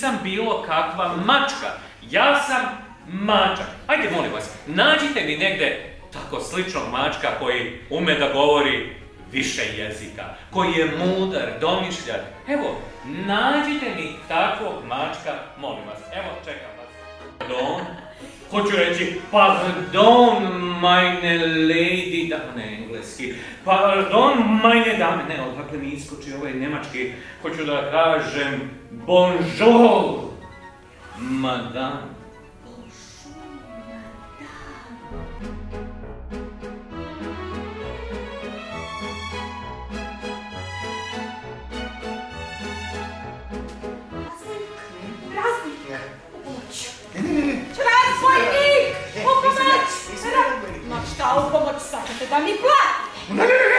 nisam bilo kakva mačka. Ja sam mačak. Ajde, molim vas, nađite mi negdje tako sličnog mačka koji ume da govori više jezika, koji je mudar, domišljat. Evo, nađite mi takvog mačka, molim vas. Evo, čekam vas. Pardon? Hoću reći, pardon, meine lady, da, ne, engleski. Pardon, meine dame, ne, odakle mi iskoči ovaj njemački. Hoću da kažem, bonjour, madame. Razbojnik! U pomoć! Ma šta u pomoć, sad ćete da mi platite? Ne,